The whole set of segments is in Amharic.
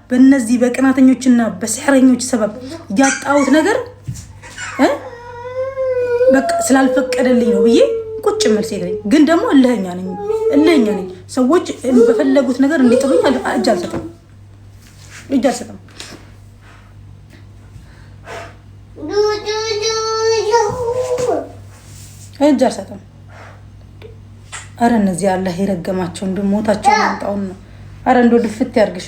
በእነዚህ በቅናተኞችና በስሕረኞች ሰበብ ያጣሁት ነገር በቃ ስላልፈቀደልኝ ነው ብዬ ቁጭ መልስ ይገኝ። ግን ደግሞ እልህኛ ነኝ። ሰዎች በፈለጉት ነገር እንዲጥሉኝ እጅ አልሰጥም። አረ እነዚህ አላህ ይረገማቸው እንደሞታቸው ማንጣውን ነው። አረ እንደው ድፍት ያርግሽ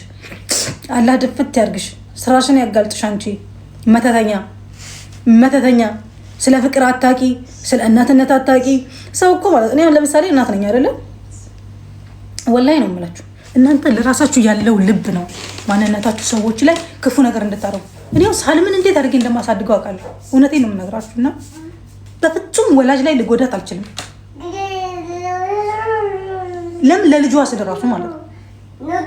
አላህ ድፍት ያርግሽ። ስራሽን ያጋልጥሽ አንቺ መተተኛ ስለ ፍቅር አታቂ፣ ስለ እናትነት አታቂ። ሰው እኮ ማለት እኔ ለምሳሌ እናት ነኝ አይደለ? ወላሂ ነው የምላችሁ። እናንተ ለራሳችሁ ያለው ልብ ነው ማንነታችሁ ሰዎች ላይ ክፉ ነገር እንድታረጉ። እኔው ሳልምን እንዴት አድርጌ እንደማሳድገው አውቃለሁ። እውነቴን ነው የምነግራችሁና በፍጹም ወላጅ ላይ ልጎዳት አልችልም። ለምን ለልጇ ስደራሱ ማለት ነው።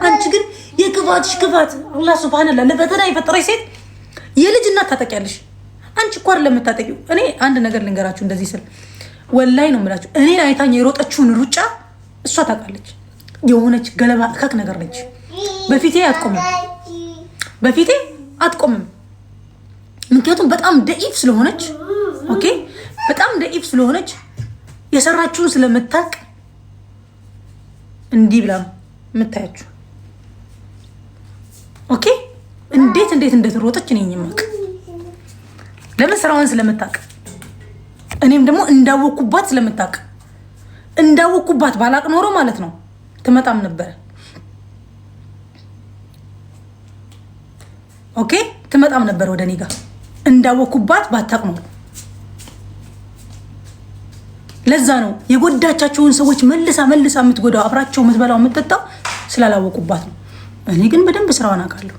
አንቺ ግን የክፋትሽ ክፋት አላህ ሱብሃንአላህ ለፈተና የፈጠረሽ ሴት የልጅ እናት ታጠቂያለሽ። አንቺ እኮ አይደለም የምታጠቂው። እኔ አንድ ነገር ልንገራችሁ እንደዚህ ስል ወላሂ ነው የምላችሁ። እኔ አይታኝ የሮጠችውን ሩጫ እሷ ታውቃለች። የሆነች ገለባ እካክ ነገር ነች። በፊቴ አትቆምም። ምክንያቱም በጣም ደኢፍ ስለሆነች ኦኬ፣ በጣም ደኢፍ ስለሆነች የሰራችውን ስለምታውቅ እንዲህ ብላ የምታያችሁ ኦኬ። እንዴት እንደሮጠች እኔ የማውቅ ለምን ስራዋን ስለምታውቅ፣ እኔም ደግሞ እንዳወኩባት ስለምታውቅ። እንዳወኩባት ባላቅ ኖሮ ማለት ነው ትመጣም ነበር። ኦኬ ትመጣም ነበር ወደ እኔ ጋር። እንዳወኩባት ባታቅ ኖሮ። ለዛ ነው የጎዳቻቸውን ሰዎች መልሳ የምትጎዳው፣ አብራቸው የምትበላው የምትጠጣው ስላላወቁባት ነው። እኔ ግን በደንብ ስራዋን አውቃለሁ።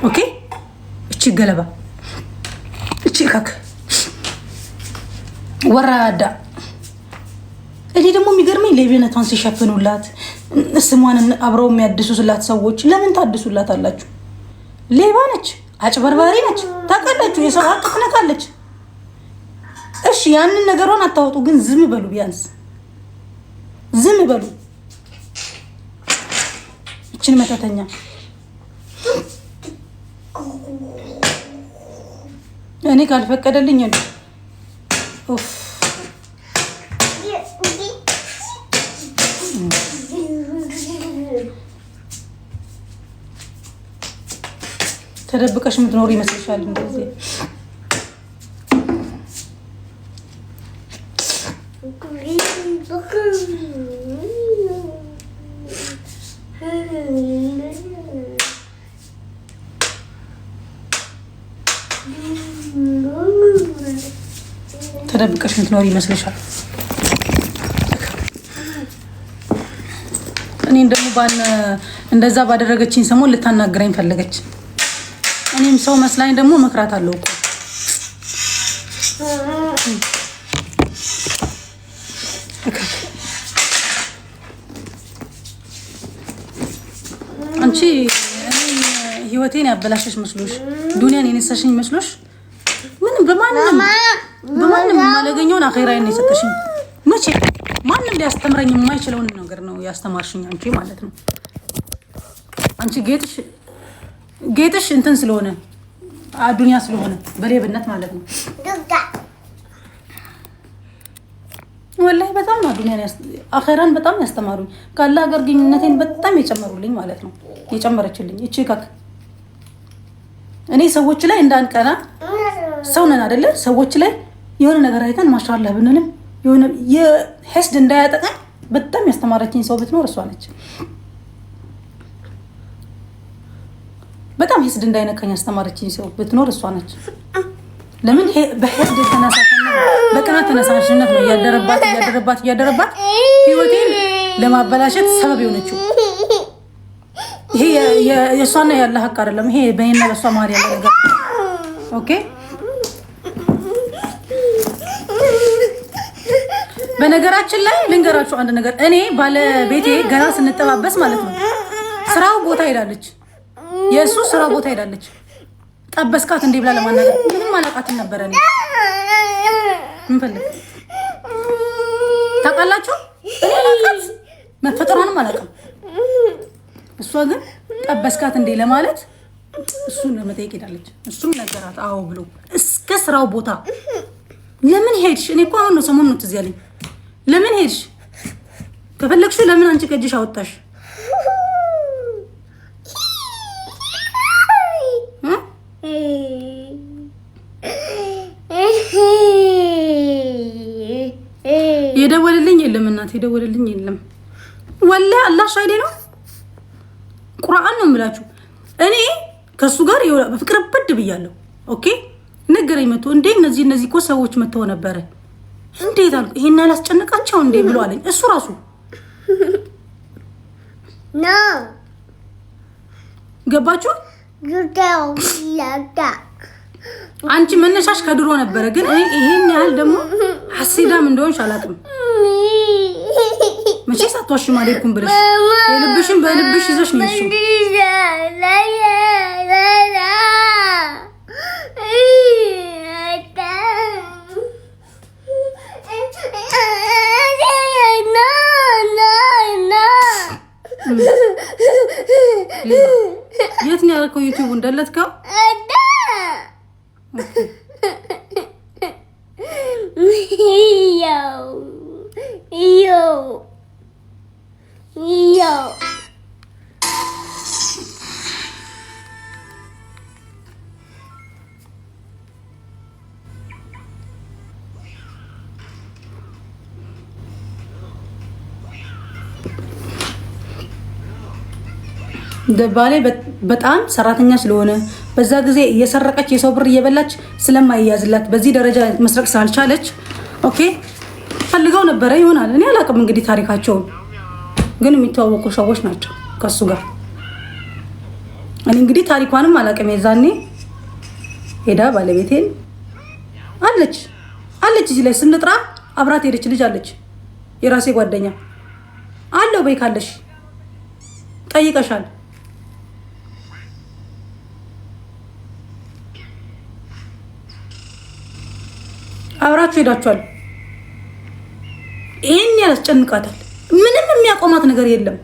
ኦኬ እቺ ገለባ እቺ ካክ ወራዳ። እኔ ደግሞ የሚገርመኝ ሌብነቷን ሲሸፍኑላት ስሟን አብረው የሚያድሱላት ሰዎች ለምን ታድሱላት አላችሁ? ሌባ ነች፣ አጭበርባሪ ነች፣ ታውቃላችሁ። የሰው ሀቅ ትነካለች። እሺ ያንን ነገሯን አታወጡ፣ ግን ዝም በሉ፣ ቢያንስ ዝም በሉ። እችን መተተኛ እኔ ካልፈቀደልኝ ኡፍ ተደብቀሽ የምትኖር ይመስልሻል? እንደዚህ ተደብቀሽ የምትኖር ይመስልሻል? እኔን ደግሞ እንደዛ ባደረገችኝ ሰሞን ልታናግረኝ ፈለገች። እኔም ሰው መስላኝ ደግሞ መክራት አለው እኮ። አንቺ ህይወቴን ያበላሸሽ መስሎሽ፣ ዱንያን የነሳሽኝ መስሎሽ፣ ምንም በማንም የማላገኘውን አኼራዬን ነው የሰጠሽኝ። መቼ ማንም ሊያስተምረኝ የማይችለውን ነገር ነው ያስተማርሽኝ አንቺ ማለት ነው። አንቺ ጌጥሽ እንትን ስለሆነ አዱንያ ስለሆነ በሌብነት ማለት ነው። ወላሂ በጣም ነው አዱንያን አኼራን በጣም ያስተማሩኝ። ካለ ሀገር ግንኙነቴን በጣም የጨመሩልኝ ማለት ነው። የጨመረችልኝ እቺ ካክ እኔ ሰዎች ላይ እንዳንቀና ሰው ነን አይደለ? ሰዎች ላይ የሆነ ነገር አይተን ማሻአላህ ብንልም የሆነ የሐስድ እንዳያጠቃኝ በጣም ያስተማረችኝ ሰው ብትኖር እሷ ነች። በጣም ሐስድ እንዳይነካኝ ያስተማረችኝ ሰው ብትኖር እሷ ነች። ለምን በሐስድ ተነሳሽነት በቅናት ተነሳሽነት ነው እያደረባት ህይወቴን ለማበላሸት ሰበብ የሆነችው። ይሄ የእሷና ያለ ሀቅ አይደለም። ይሄ በእኔና በእሷ መሀል ያለ ነገር ኦኬ። በነገራችን ላይ ልንገራችሁ አንድ ነገር። እኔ ባለቤቴ ገና ስንጠባበስ ማለት ነው ስራው ቦታ ሄዳለች፣ የእሱ ስራ ቦታ ሄዳለች። ጠበስካት እንዴ ብላ ለማናገር ምንም አላውቃትም ነበረ። እኔ ምን ፈልግ ታውቃላችሁ? እኔ አላውቃት መፈጠሯንም አላውቅም። እሷ ግን ጠበስካት እንዴ ለማለት እሱን ለመጠየቅ ሄዳለች። እሱም ነገራት አዎ ብሎ እስከ ስራው ቦታ ለምን ሄድሽ? እኔ እኮ አሁን ነው ሰሞኑን ነው ትዝ ያለኝ። ለምን ሄድሽ? ከፈለግሽ ለምን አንቺ ከእጅሽ አወጣሽ? የደወለልኝ የለም እናት የደወለልኝ የለም። ወላሂ አላህ ሻሂዴ ነው። ቁርአን ነው የምላችሁ። እኔ ከሱ ጋር በፍቅር በድ ብያለሁ። ኦኬ ነገረኝ መጥቶ እንዴ እነዚህ እኮ ሰዎች መጥተው ነበረ እንዴት አልኩ። ይሄን አላስጨነቃቸው እንዴ ብሎ አለኝ እሱ ራሱ ና ገባችሁ። አንቺ መነሻሽ ከድሮ ነበረ፣ ግን እኔ ይሄን ያህል ደግሞ ሐሲዳም እንደሆንሽ አላውቅም። መቼ ሳትዋሽ ማለኩም ብለሽ የልብሽን በልብሽ ይዘሽ ነው እሱ የት ነው ያልከው? ዩቲዩብ እንደለትከው ደባሌ በጣም ሰራተኛ ስለሆነ በዛ ጊዜ እየሰረቀች የሰው ብር እየበላች ስለማይያዝላት በዚህ ደረጃ መስረቅ ስላልቻለች ኦኬ ፈልገው ነበረ ይሆናል። እኔ አላውቅም እንግዲህ ታሪካቸውን፣ ግን የሚተዋወቁ ሰዎች ናቸው ከሱ ጋር። እኔ እንግዲህ ታሪኳንም አላውቅም። የዛኔ ሄዳ ባለቤቴን አለች እዚህ ላይ ስንጥራ አብራት ሄደች ልጅ አለች የራሴ ጓደኛ አለው በይ ካለሽ ጠይቀሻል። አብራችሁ ሄዳችኋል። ይሄን ያስጨንቃታል። ምንም የሚያቆማት ነገር የለም።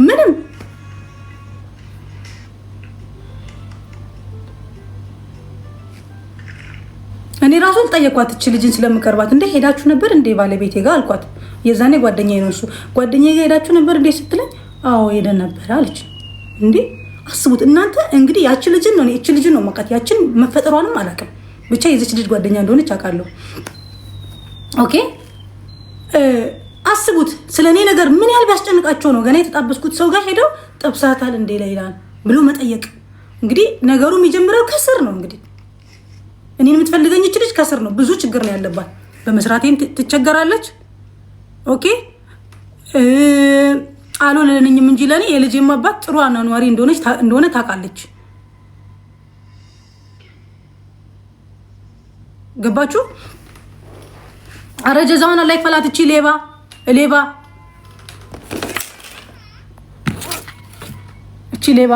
ምንም እኔ ራሱ ልጠየኳት እቺ ልጅን ስለምቀርባት እንደ ሄዳችሁ ነበር እንደ ባለቤቴ ጋር አልኳት። የዛኔ ጓደኛዬ ነው እሱ። ጓደኛዬ ጋር ሄዳችሁ ነበር እንደ ስትለኝ አዎ ሄደን ነበር አለች። እንዴ አስቡት እናንተ እንግዲህ ያቺ ልጅን ነው እቺ ልጅን ነው ማቃት ያቺን መፈጠሯንም አላውቅም። ብቻ የዚች ልጅ ጓደኛ እንደሆነች አውቃለሁ። ኦኬ አስቡት ስለኔ ነገር ምን ያህል ቢያስጨንቃቸው ነው ገና የተጣበስኩት ሰው ጋር ሄደው ጠብሳታል እንዴ ላይላን ብሎ መጠየቅ። እንግዲህ ነገሩ የሚጀምረው ከስር ነው። እንግዲህ እኔን የምትፈልገኝ እች ልጅ ከስር ነው። ብዙ ችግር ነው ያለባት። በመስራቴም ትቸገራለች። ኦኬ አልሆነልኝም እንጂ ለኔ የልጄም አባት ጥሩ አኗኗሪ እንደሆነ ታውቃለች። ገባችሁ? አረጀዛውን ላይ ፈላት እቺ ሌባ እቺ ሌባ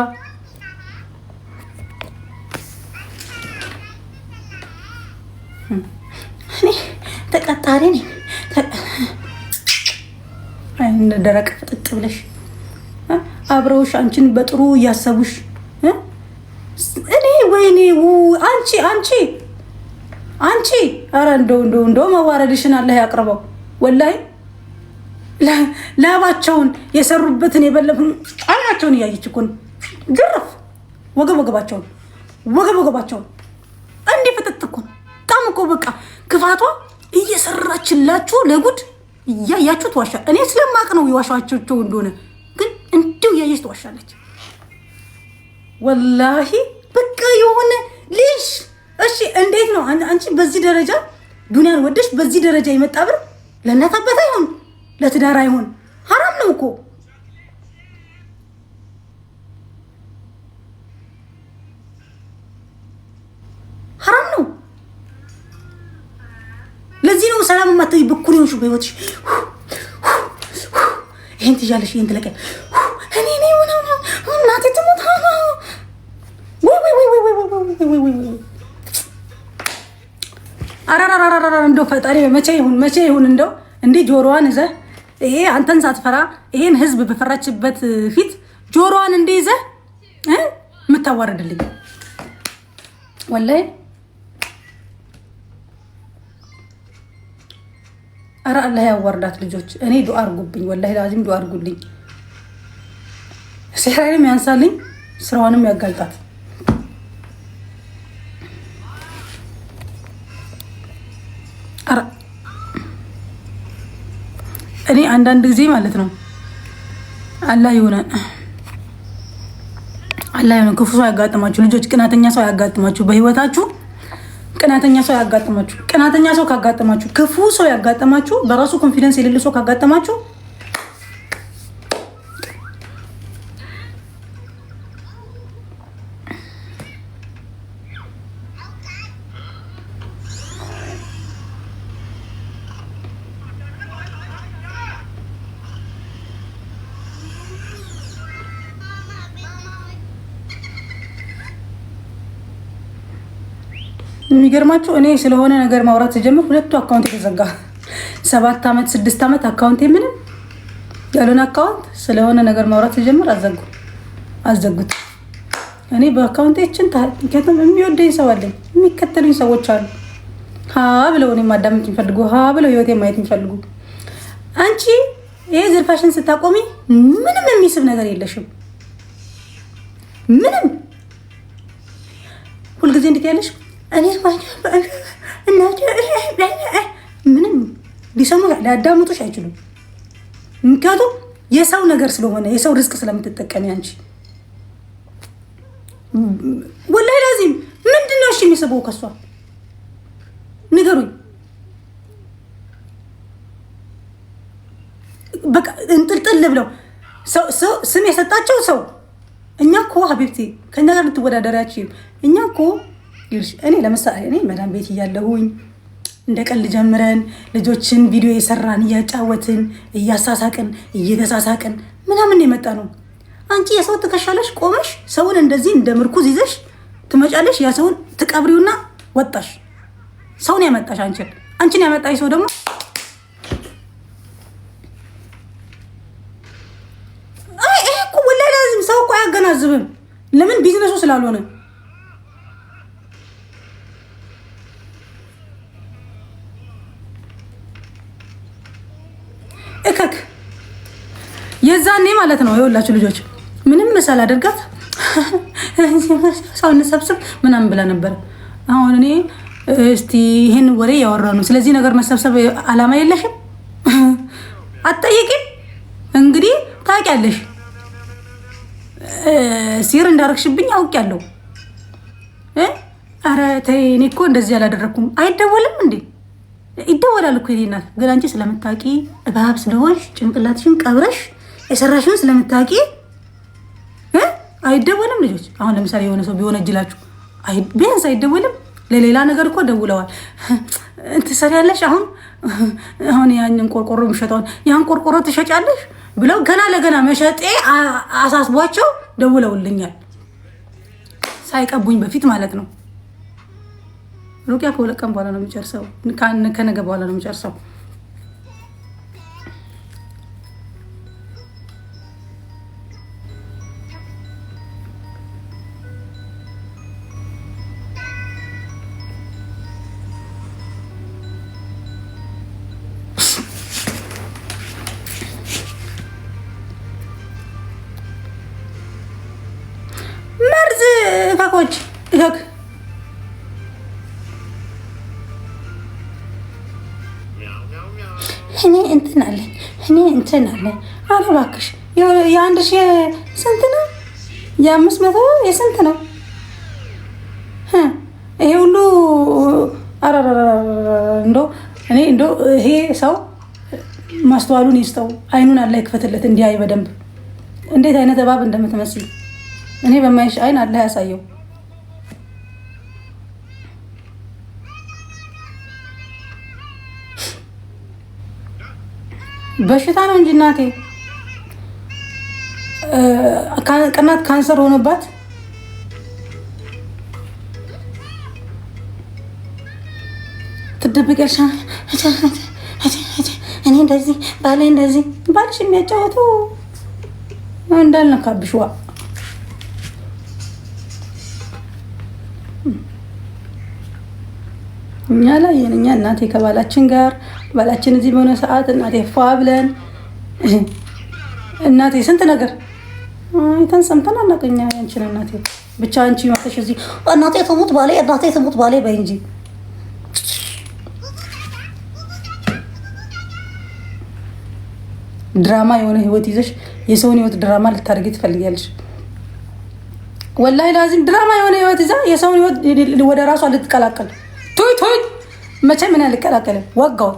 እኔ ተቀጣሪ ነኝ። እንደ ደረቅ ፍጥጥ ብለሽ አብረውሽ አንቺን በጥሩ እያሰቡሽ እኔ ወይኔ አንቺ ኧረ እንደው መዋረድሽን አላህ ያቅርበው። ወላሂ ላባቸውን የሰሩበትን የበለፉን አይናቸውን እያየች እኮ ነው። ግርፍ ወገባቸውን እንዲህ ፍጥጥ እኮ በጣም እኮ በቃ ክፋቷ እየሰራችላችሁ ለጉድ እያያችሁ ትዋሻ። እኔ ስለማቅ ነው የዋሻቸው እንደሆነ፣ ግን እንዲሁ እያየች ትዋሻለች። ወላሂ በቃ የሆነ ልጅ እሺ እንዴት ነው አንቺ በዚህ ደረጃ ዱንያን ወደሽ በዚህ ደረጃ የመጣ ብር ለእናት አባት አይሆን ለትዳር አይሆን ሐራም ነው እኮ። ሐራም ነው። ለዚህ ነው ሰላም ማተይ በኩል ይሁንሽ በህይወትሽ ይሄን ትያለሽ ይሄን ትለቀ እኔ እናቴ ትሞታ ወይ አራራራራ እንደው ፈጣሪ መቼ ይሁን እንደው እንዴ ጆሮዋን ይዘህ ይሄ አንተን ሳትፈራ ይሄን ህዝብ በፈራችበት ፊት ጆሮዋን እንደይዘ የምታዋርድልኝ ወላሂ። ኧረ አላህ ያዋርዳት ልጆች። እኔ ዱአ አድርጉብኝ ወላሂ ላዚም ዱአ አድርጉልኝ። ሲራይም ያንሳልኝ ስራዋንም ያጋልጣት። ኧረ እኔ አንዳንድ ጊዜ ማለት ነው አላህ ይሆነ ክፉ ሰው ያጋጥማችሁ ልጆች፣ ቅናተኛ ሰው ያጋጥማችሁ በህይወታችሁ። ቅናተኛ ሰው ያጋጥማችሁ። ቅናተኛ ሰው ካጋጠማችሁ፣ ክፉ ሰው ያጋጠማችሁ፣ በራሱ ኮንፊደንስ የሌለ ሰው ካጋጠማችሁ የሚገርማችሁ እኔ ስለሆነ ነገር ማውራት ስጀምር ሁለቱ አካውንት የተዘጋ 7 ዓመት 6 ዓመት አካውንቴ ምንም ያልሆነ አካውንት ስለሆነ ነገር ማውራት ስጀምር አዘጉት። እኔ በአካውንቴችን ታከተም የሚወደኝ ሰው አለኝ፣ የሚከተሉኝ ሰዎች አሉ። ሀ ብለው እኔ ማዳመጥ የሚፈልጉ፣ ሀ ብለው ህይወቴ ማየት የሚፈልጉ። አንቺ ይሄ ዝርፋሽን ስታቆሚ ምንም የሚስብ ነገር የለሽም። ምንም ሁልጊዜ እንዴት ያለሽ እኔ ምንም ሊሰሙ ሊያዳምጡሽ አይችሉም። ምክንያቱም የሰው ነገር ስለሆነ የሰው ርዝቅ ስለምትጠቀሚ አንቺ ወላሂ ላዚም ምንድን ነው እሺ የሚስበው ከሷ ንገሩኝ። በቃ እንጥልጥል ብለው ስም የሰጣቸው ሰው እኛ እኮ ሀቢብቲ ከእኛ ጋር ልትወዳደሪያችሁ እኛ እኮ እኔ ለምሳሌ እኔ መዳም ቤት እያለሁኝ እንደ ቀልድ ጀምረን ልጆችን ቪዲዮ የሰራን እያጫወትን እያሳሳቅን እየተሳሳቅን ምናምን የመጣ ነው። አንቺ የሰው ትከሻለሽ ቆመሽ ሰውን እንደዚህ እንደ ምርኩዝ ይዘሽ ትመጫለሽ። ያ ሰውን ትቀብሪውና ወጣሽ። ሰውን ያመጣሽ አንቺን ያመጣሽ ሰው ደግሞ ይሄ እኮ ወላሂ ላዚም ሰው እኮ አያገናዝብም። ለምን ቢዝነሱ ስላልሆነ እከክ የዛኔ ማለት ነው። የወላችሁ ልጆች ምንም መሳል አድርጋት ሰው እንሰብስብ ምናምን ብላ ነበር። አሁን እኔ እስቲ ይሄን ወሬ ያወራ ነው። ስለዚህ ነገር መሰብሰብ አላማ የለሽም አትጠይቂም። እንግዲህ ታውቂያለሽ ሲር እንዳረግሽብኝ አውቄያለሁ። ኧረ ተይ እኔ እኮ እንደዚህ አላደረኩም። አይደወልም እንዴ? ይደወላል እኮ የኔ እናት። ግን አንቺ ስለምታውቂ እባብ ስለሆንሽ ጭንቅላትሽን ቀብረሽ የሰራሽውን ስለምታውቂ አይደወልም ልጆች። አሁን ለምሳሌ የሆነ ሰው ቢሆን እጅላችሁ ቢያንስ አይደወልም። ለሌላ ነገር እኮ ደውለዋል። ትሰሪያለሽ አሁን ያንን ቆርቆሮ የሚሸጠውን ያን ቆርቆሮ ትሸጫለሽ ብለው ገና ለገና መሸጤ አሳስቧቸው ደውለውልኛል። ሳይቀቡኝ በፊት ማለት ነው። ሩቅያ ከሁለት ቀን በኋላ ነው የሚጨርሰው። ከነገ በኋላ ነው የሚጨርሰው። መርዝ ፈቆች እከክ እኔ እንትን አለኝ። ኧረ እባክሽ የአንድ ሺህ ስንት ነው? የ500 የስንት ነው? ይሄ ሁሉ እንደው ይሄ ሰው ማስተዋሉን ይስጠው፣ አይኑን አላህ ይክፈትለት እንዲያይ በደንብ እንዴት አይነት እባብ እንደምትመስል እኔ በማይሽ አይን አላህ ያሳየው። በሽታ ነው እንጂ እናቴ ቅናት ካንሰር ሆኖባት ትደብቀሽ። እኔ እንደዚህ ባሌ እንደዚህ ባልሽ የሚያጫወቱ እንዳልነካብሽዋ እኛ ላይ የኛ እናቴ ከባላችን ጋር ባላችን እዚህ በሆነ ሰዓት እናቴ ፏ ብለን እናቴ ስንት ነገር አይተን ሰምተን አናውቅኛ። ያንቺን እናቴ ብቻ አንቺ ማተሽ እዚህ እናቴ ተሞት ባሌ በይ እንጂ ድራማ የሆነ ህይወት ይዘሽ የሰውን ህይወት ድራማ ልታደርጊ ትፈልጊያለሽ። ወላሂ ላዚም ድራማ የሆነ ህይወት ይዛ የሰውን ህይወት ወደ ራሷ ልትቀላቀል ቶይ መቼ ምን አልቀላቀልም ወጋው።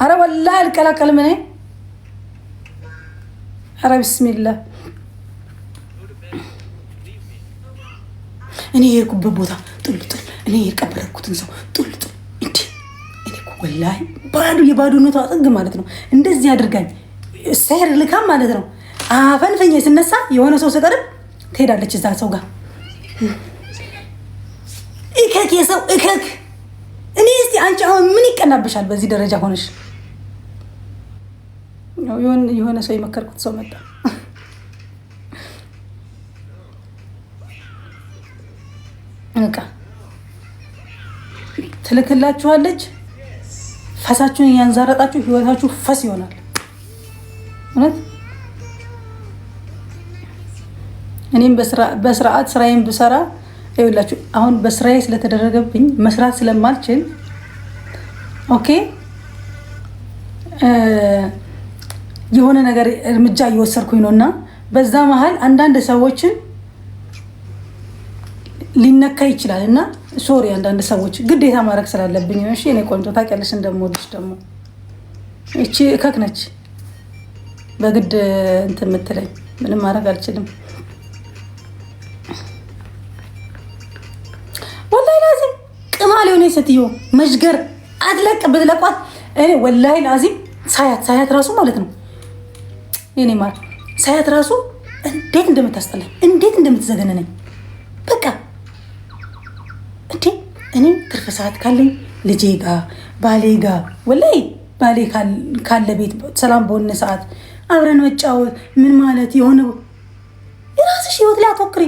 አረ ወላሂ አልቀላቀልም እኔ። አረ ቢስሚላህ እኔ የሄድኩበት ቦታ ጥል እኔ የቀበረኩትን ሰው ጥል እንዴ እኔ ወላሂ የባዶነቷ ጥግ ማለት ነው። እንደዚህ አድርጋኝ ሰይር ልካም ማለት ነው። አፈንፈኛ ስነሳ የሆነ ሰው ሲቀርብ ትሄዳለች እዛ ሰው ጋር እከክ የሰው እከክ። እኔ እስቲ አንቺ አሁን ምን ይቀናብሻል በዚህ ደረጃ ሆነሽ? የሆነ ሰው የመከርኩት ሰው መጣ። በቃ ትልክላችኋለች። ፈሳችሁን እያንዛረጣችሁ ህይወታችሁ ፈስ ይሆናል። እውነት እኔም በስርዓት ስራዬን ብሰራ ይኸውላችሁ አሁን በስራዬ ስለተደረገብኝ መስራት ስለማልችል ኦኬ የሆነ ነገር እርምጃ እየወሰድኩኝ ነውና በዛ መሀል አንዳንድ ሰዎችን ሊነካ ይችላል እና ሶሪ አንዳንድ ሰዎች ግዴታ ማድረግ ስላለብኝ ነው። እሺ እኔ ቆንጆ ታውቂያለሽ እንደምወድሽ ደግሞ እቺ እከክ ነች በግድ እንትን የምትለኝ ምንም ማድረግ አልችልም። ወላሂ ላዚም ቅማል የሆነ ሴትዮ መሽገር አትለቅ ብትለቋት እኔ ወላሂ ላዚም ሳያት ራሱ ማለት ነው የኔ ማር ሳያት ራሱ እንዴት እንደምታስጠላኝ እንዴት እንደምትዘገነነኝ በቃ እንዴ እኔ ትርፍ ሰዓት ካለኝ ልጄ ጋር ባሌ ጋር ወላሂ ባሌ ካለ ቤት ሰላም በሆነ ሰዓት አብረን መጫወት ምን ማለት የሆነ ራስሽ ህይወት ላይ አትወክሪ።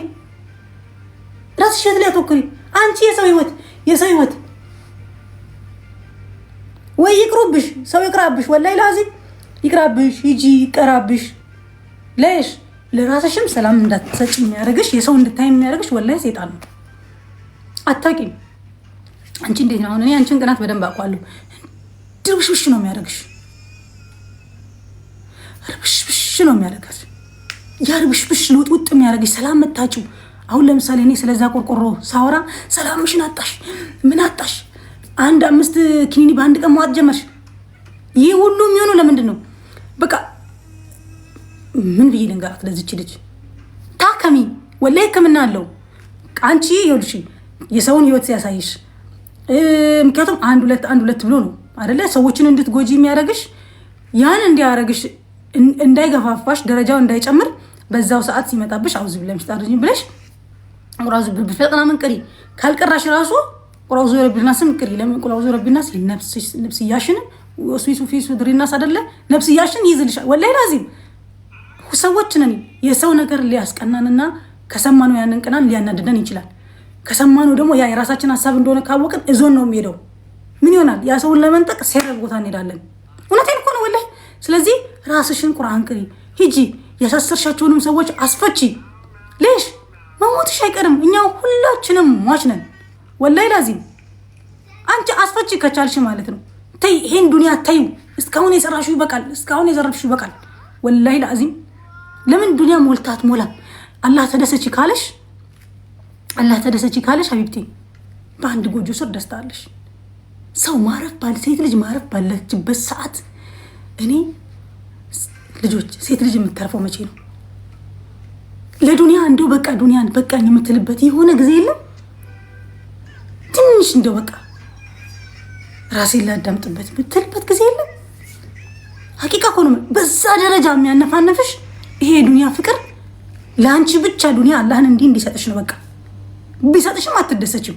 አንቺ የሰው ህይወት ወይ ይቅሩብሽ፣ ሰው ይቅራብሽ፣ ወላሂ ላዚም ይቅራብሽ፣ ሂጂ ይቀራብሽ። ለሽ ለራስሽም ሰላም እንዳትሰጪ የሚያደርግሽ የሰው እንድታይ የሚያደርግሽ ወላሂ ሰይጣን ነው። አታውቂም አንቺ እንዴት ነው? አሁን እኔ አንቺን ቅናት በደንብ አውቃለሁ። ድርብሽብሽ ነው የሚያደርግሽ፣ ርብሽብሽ ነው የሚያደርግሽ። ያርብሽብሽ ልውጥ የሚያደርግሽ ሰላም መታችሁ። አሁን ለምሳሌ እኔ ስለዛ ቆርቆሮ ሳወራ ሰላምሽን አጣሽ፣ ምን አጣሽ? 5 ኪኒኒ በአንድ ቀን መዋጥ ጀመርሽ። ይህ ሁሉ የሚሆነው ለምንድን ነው? በቃ ምን ብዬ ልንገራት ለዚች ልጅ? ታከሚ ወላሂ ሕክምና አለው። አንቺ ይኸውልሽ የሰውን ህይወት ሲያሳይሽ ምክንያቱም አንድ ሁለት ብሎ ነው አይደለ ሰዎችን እንድትጎጂ የሚያደርግሽ ያን እንዲያደርግሽ እንዳይገፋፋሽ ደረጃው እንዳይጨምር በዛው ሰዓት ሲመጣብሽ አውዝ ብለሽ ታርጂ ብለሽ ቁራዙ በፈጥና ምን ቅሪ ካልቀራሽ ራሱ ቁራዙ ረብና ስም ቅሪ ለምን ቁራዙ ረብና ነፍስ ያሽን ወስዊሱ ፊሱ ድሪናስ አይደለ ነፍስ ያሽን ይዝልሻል። ወላሂ ላዚም ሰዎች ነን የሰው ነገር ሊያስቀናንና ከሰማነው ያንን ቅናን ሊያናድደን ይችላል። ከሰማነው ደግሞ ያ የራሳችን ሀሳብ እንደሆነ ካወቅን እዞን ነው የሚሄደው። ምን ይሆናል? ያ ሰውን ለመንጠቅ ሴረብ ቦታ እንሄዳለን። እውነቴን እኮ ነው ወላሂ። ስለዚህ ራስሽን ቁርአን ቅሪ፣ ሂጂ፣ ያሳሰርሻቸውንም ሰዎች አስፈቺ። ሌሽ መሞትሽ አይቀርም። እኛ ሁላችንም ሟች ነን። ወላሂ ላዚም አንቺ አስፈቺ ከቻልሽ ማለት ነው። ተይ ይሄን ዱንያ ተይው። እስካሁን የሰራሽው ይበቃል። እስካሁን የዘረፍሽው ይበቃል። ወላሂ ላዚም ለምን ዱንያ ሞልታት ሞላ አላህ ተደሰች ካለሽ ሀቢብቲ በአንድ ጎጆ ስር ደስታ አለሽ። ሰው ማረፍ ሴት ልጅ ማረፍ ባለችበት ሰዓት እኔ ልጆች ሴት ልጅ የምታርፈው መቼ ነው? ለዱንያ እንደው በቃ ዱንያን በቃኝ የምትልበት የሆነ ጊዜ የለም? ትንሽ እንደው በቃ ራሴን ላዳምጥበት የምትልበት ጊዜ የለም? ሀቂቃ እኮ ነው። በዛ ደረጃ የሚያነፋነፍሽ ይሄ የዱንያ ፍቅር ለአንቺ ብቻ ዱንያ አላህን እንዲሰጥሽ ነው። በቃ ቢሰጥሽም አትደሰችም።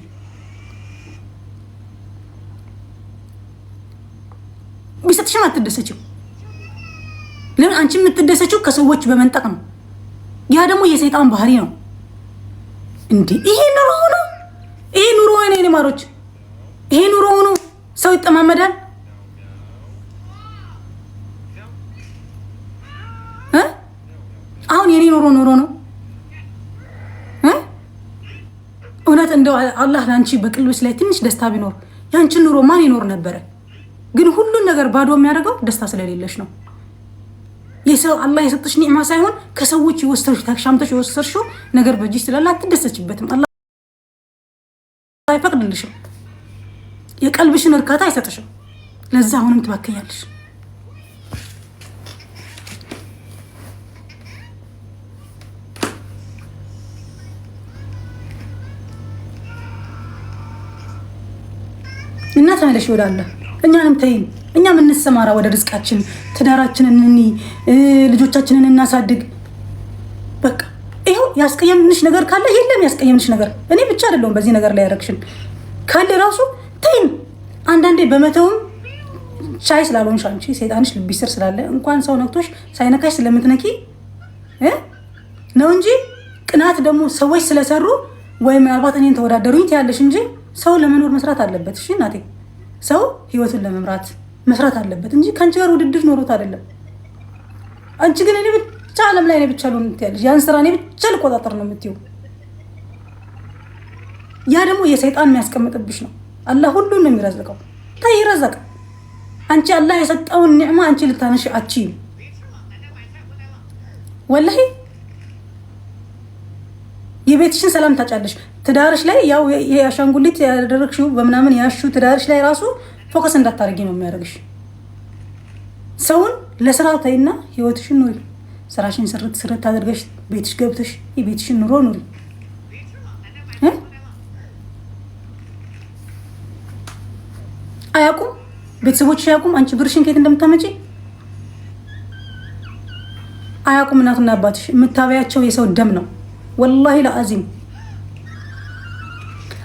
ለምን አንቺ የምትደሰችው ከሰዎች በመንጠቅ ነው። ያ ደግሞ የሰይጣን ባህሪ ነው እንዴ! ይሄ ኑሮ ነው። ይሄ ኑሮ ነው የኔ ማሮች፣ ይሄ ኑሮ ነው። ሰው ይጠማመዳል። አሁን የኔ ኑሮ ነው። እውነት እንደው አላህ ላንቺ በቅልብሽ ላይ ትንሽ ደስታ ቢኖር ያንቺን ኑሮ ማን ይኖር ነበረ? ግን ሁሉን ነገር ባዶ የሚያደርገው ደስታ ስለሌለሽ ነው። የሰው አላህ የሰጠሽ ኒዕማ ሳይሆን ከሰዎች የወሰድሽ ተሻምተሽ የወሰድሽው ነገር በእጅሽ ስላለ አትደሰችበትም። አላህ አይፈቅድልሽም። የቀልብሽን እርካታ አይሰጥሽም። ለዛ አሁንም ትባከያለሽ። እና ተመለሽ ወዳለ እኛንም ተይን። እኛም እንሰማራ ወደ ርዝቃችን፣ ትዳራችንን ልጆቻችንን እናሳድግ። በቃ ይሄው ያስቀየምንሽ ነገር ካለ የለም ያስቀየምንሽ ነገር እኔ ብቻ አይደለሁም በዚህ ነገር ላይ ያረክሽን ካለ ራሱ ተይን። አንዳንዴ በመተውም ሻይ ስላልሆንሽ አንቺ ሰይጣንሽ ልብሽ ስር ስላለ እንኳን ሰው ነክቶሽ ሳይነካሽ ስለምትነኪ ነው እንጂ ቅናት ደግሞ ሰዎች ስለሰሩ ወይ ምናልባት እኔን ተወዳደሩኝ ትያለሽ እንጂ ሰው ለመኖር መስራት አለበት። እሺ እናቴ፣ ሰው ህይወቱን ለመምራት መስራት አለበት እንጂ ከአንቺ ጋር ውድድር ኖሮት አይደለም። አንቺ ግን እኔ ብቻ ዓለም ላይ እኔ ብቻ ልሆን ትያለሽ። ያን ስራ እኔ ብቻ ልቆጣጠር ነው የምትይው። ያ ደግሞ የሰይጣን የሚያስቀምጥብሽ ነው። አላህ ሁሉን ነው የሚረዝቀው። ታይ ይረዘቅ። አንቺ አላህ የሰጠውን ኒዕማ አንቺ ልታነሽ አቺ ወላሂ የቤትሽን ሰላም ታጫለሽ። ትዳርሽ ላይ ያው የአሻንጉሊት ያደረግሽው በምናምን ያሹ ትዳርሽ ላይ ራሱ ፎከስ እንዳታደርጊ ነው የሚያደርግሽ። ሰውን ለስራ ታይና ህይወትሽን ኑሪ። ስራሽን ስርት አድርገሽ ቤትሽ ገብተሽ የቤትሽን ኑሮ ኑሪ። አያውቁም ቤተሰቦችሽ አያውቁም አንቺ ብርሽን ከየት እንደምታመጪ አያውቁም። እናትና አባትሽ የምታበያቸው የሰው ደም ነው። ወላሂ ለአዚም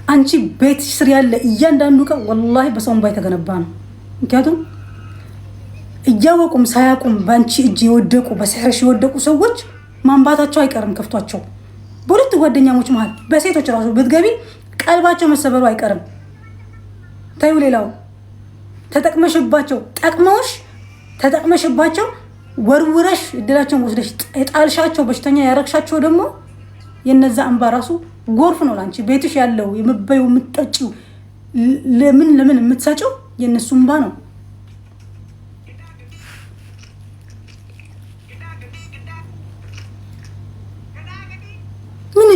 አንቺ ቤት ስር ያለ እያንዳንዱ ቀን ወላሂ በሰው እንባ የተገነባ ነው። ምክንያቱም እያወቁም ሳያውቁም በአንቺ እጅ የወደቁ በሲሕርሽ የወደቁ ሰዎች ማንባታቸው አይቀርም ከፍቷቸው። በሁለት ጓደኛሞች መሀል በሴቶች ራሱ ብትገቢ ቀልባቸው መሰበሩ አይቀርም። ታዩ ሌላው ተጠቅመሽባቸው ጠቅመውሽ ተጠቅመሽባቸው ወርውረሽ እድላቸውን ወስደሽ የጣልሻቸው በሽተኛ ያረግሻቸው ደግሞ የነዛ እንባ ራሱ ጎርፍ ነው ላንቺ። ቤትሽ ያለው የምበዩ የምትጠጪው ለምን የምትሰጪው የነሱ እንባ ነው።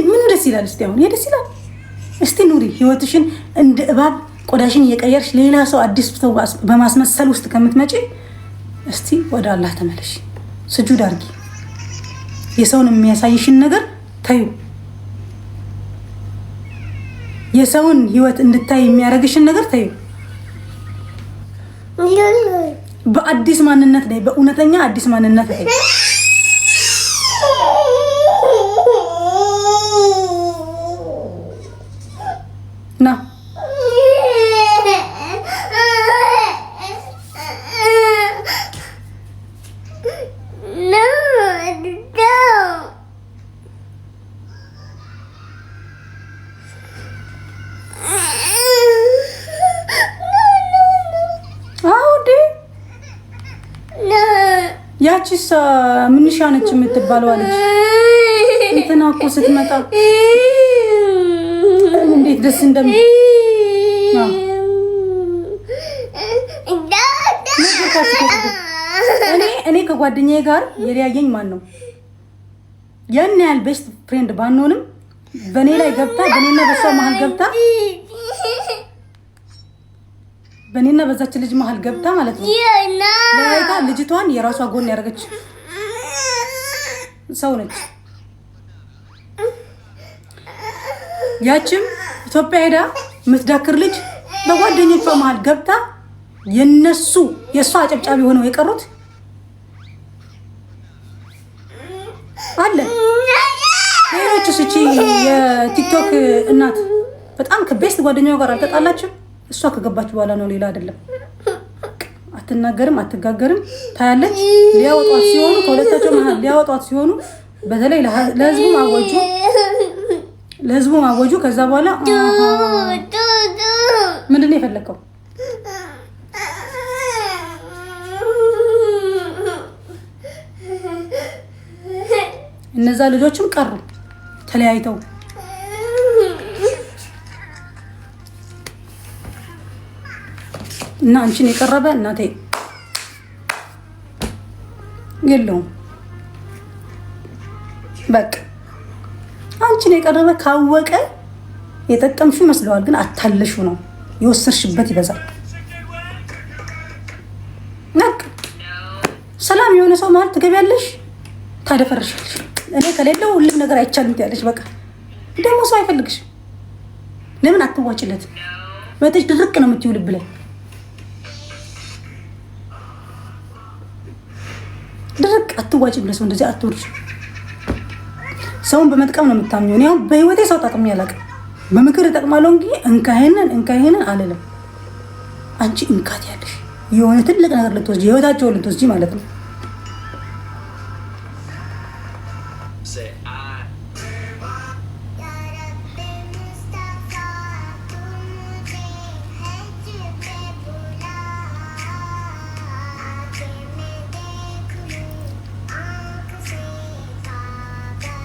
ምን ደስ ይላል? እስቲ አሁን ደስ ይላል። እስቲ ኑሪ ህይወትሽን እንደ እባብ ቆዳሽን እየቀየርሽ ሌላ ሰው አዲስ ሰው በማስመሰል ውስጥ ከምትመጪ እስቲ ወደ አላህ ተመለሽ። ስጁድ አርጊ። የሰውን የሚያሳይሽን ነገር ታዩ። የሰውን ህይወት እንድታይ የሚያደርግሽን ነገር ታዩ። በአዲስ ማንነት ላይ በእውነተኛ አዲስ ማንነት ላይ ና ያቺስ ምንሻ ነች የምትባለው አለች። እንትና እኮ ስትመጣ እንዴት ደስ እንደም እኔ ከጓደኛዬ ጋር የለያየኝ ማን ነው? ያን ያህል ቤስት ፍሬንድ ባንሆንም በእኔ ላይ ገብታ በእኔና በሷ መሀል ገብታ በእኔና በዛች ልጅ መሀል ገብታ ማለት ነው ለያይታ ልጅቷን የራሷ ጎን ያደረገች ሰው ነች። ያችም ኢትዮጵያ ሄዳ የምትዳክር ልጅ በጓደኞቿ መሀል ገብታ የእሷ አጨብጫቢ ሆነው የቀሩት አለ። ሌሎች ስቺ የቲክቶክ እናት በጣም ከቤስት ጓደኛዋ ጋር አልተጣላችም። እሷ ከገባች በኋላ ነው፣ ሌላ አይደለም። አትናገርም፣ አትጋገርም። ታያለች። ሊያወጧት ሲሆኑ ከሁለታቸው መሀል ሊያወጧት ሲሆኑ በተለይ ለህዝቡ ማወጁ ከዛ በኋላ ምንድን ነው የፈለከው? እነዛ ልጆችም ቀሩ ተለያይተው። እና አንቺን የቀረበ እናቴ የለውም። በቃ አንቺን የቀረበ ካወቀ የጠቀምሽው ይመስለዋል፣ ግን አታለሹ ነው የወሰድሽበት ይበዛል። ነቅ ሰላም የሆነ ሰው ማለት ትገቢያለሽ፣ ታደፈርሻለሽ። እኔ ከሌለው ሁሉም ነገር አይቻልም ትያለሽ። በቃ ደግሞ ሰው አይፈልግሽ። ለምን አትዋጭለት? በጥሽ ድርቅ ነው የምትይውልብ ላይ ድርቅ አትዋጭም። ለሰው እንደዚህ አትወርሽ። ሰውን በመጥቀም ነው የምታምኘው። እኔ አሁን በህይወቴ ሰው ጠቅሜ አላውቅም። በምክር እጠቅማለሁ እንጂ እንካይሄንን አልልም። አንቺ እንካት ያለሽ የሆነ ትልቅ ነገር ልትወስጂ ህይወታቸውን ልትወስጂ ማለት ነው።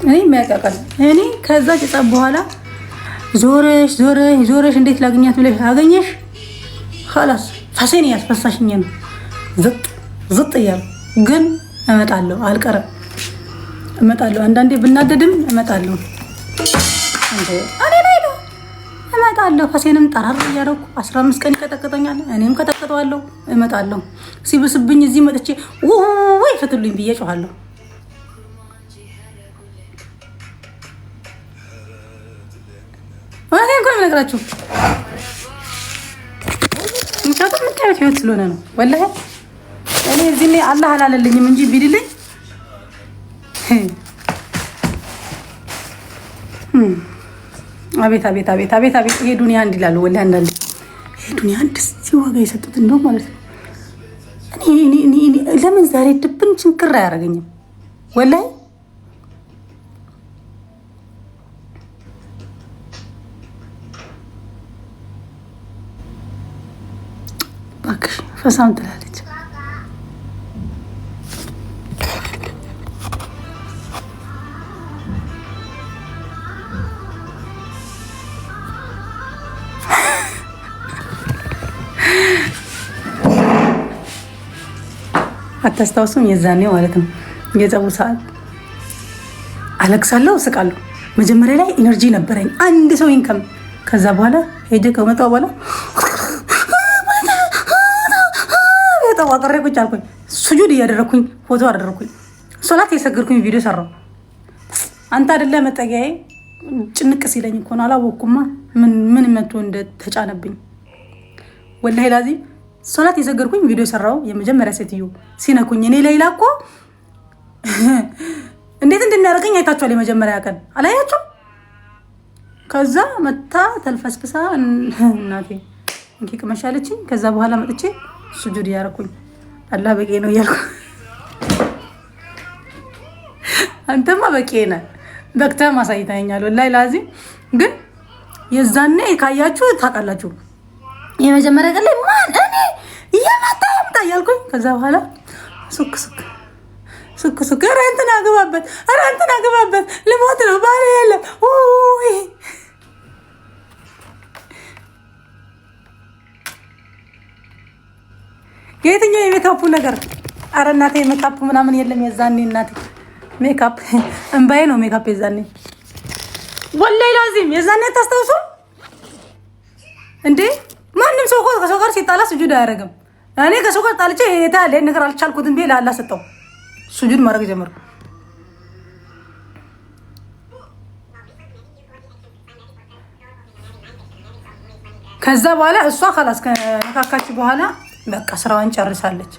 እኔ የሚያውቃል። እኔ ከዛ ጭጻ በኋላ ዞረሽ እንዴት ላገኛት ብለሽ አገኘሽ خلاص ፈሴን ያስፈሳሽኝ ነው። ዝጥ እያሉ ግን እመጣለሁ፣ አልቀርም፣ እመጣለሁ። አንዳንዴ ብናደድም እመጣለሁ። እንዴ እኔ ላይ ነው እመጣለሁ። ፈሴንም ጠራር እያደረኩ 15 ቀን ይቀጠቅጠኛል። እኔም ቀጠቅጠዋለሁ፣ እመጣለሁ። ሲብስብኝ እዚህ መጥቼ ወይ ፍትሉኝ ብዬ ጮሃለሁ። እኔ እንኳን ነገራችሁ ምክንያቱም የምታዩት ህይወት ስለሆነ ነው። ወላሂ እኔ እዚህ ላይ አላህ አላለልኝም እንጂ ቢልልኝ አቤት ይሄ ዱንያ እንዲላሉ ወላሂ አንዳንዴ ይሄ ዱንያ እንደዚህ ዋጋ የሰጡት እንደው ማለት ነው። እኔ ለምን ዛሬ ድብን ችንክር አያደርገኝም ወላሂ። እባክሽ ፈሳም ትላለች። አታስታውሱም? የዛኔ ማለት ነው የጸቡ ሰዓት አለቅሳለሁ፣ እስቃለሁ። መጀመሪያ ላይ ኢነርጂ ነበረኝ አንድ ሰው ይንከም። ከዛ በኋላ ሄጄ ከመጣሁ በኋላ ተዋቀረ ቁጭ አልኩኝ። ሱጁድ እያደረኩኝ ፎቶ አደረኩኝ። ሶላት የሰገድኩኝ ቪዲዮ ሰራው። አንተ አይደለ መጠጊያዬ። ጭንቅ ሲለኝ እኮ ነው አላወቅኩማ ምን መጥቶ እንደተጫነብኝ ወላሂ ላዚም። ሶላት የሰገድኩኝ ቪዲዮ ሰራው። የመጀመሪያ ሴትዮ ሲነኩኝ እኔ ሌላ እኮ እንዴት እንደሚያደርገኝ አይታችኋል። የመጀመሪያ ቀን አላያችሁ? ከዛ መታ ተልፈስፍሳ እናቴ እንኪ ቅመሻለችኝ። ከዛ በኋላ መጥቼ ሱጁድ ያረኩኝ። አላህ በቂ ነው እያልኩ አንተማ በቂ ነህ በክተህ ማሳይታኛል። ወላሂ ላዚም ግን የዛኔ ካያችሁ ታውቃላችሁ። የመጀመሪያ ቀን ላይ ማን እኔ እየመጣ እያልኩኝ ከዛ በኋላ ሱክ ኧረ እንትን አገባበት ልሞት ነው ባሌ የለም ውይ የትኛው የሜካፑ ነገር? አረ እናቴ ሜካፕ ምናምን የለም የዛኔ። እናቴ ሜካፕ እንባዬ ነው ሜካፕ የዛኔ። ወላሂ ላዚም የዛኔ ታስታውሱ እንዴ? ማንም ሰው ከሰው ጋር ሲጣላ ስጁድ አያደርግም። እኔ ከሰው ጋር ጣልቼ የታለ ነገር አልቻልኩትም ብዬ ለአላህ ሰጠው ስጁድ ማድረግ ጀመርኩ። ከዛ በኋላ እሷ خلاص ከነካካች በኋላ በቃ ስራዋን ጨርሳለች።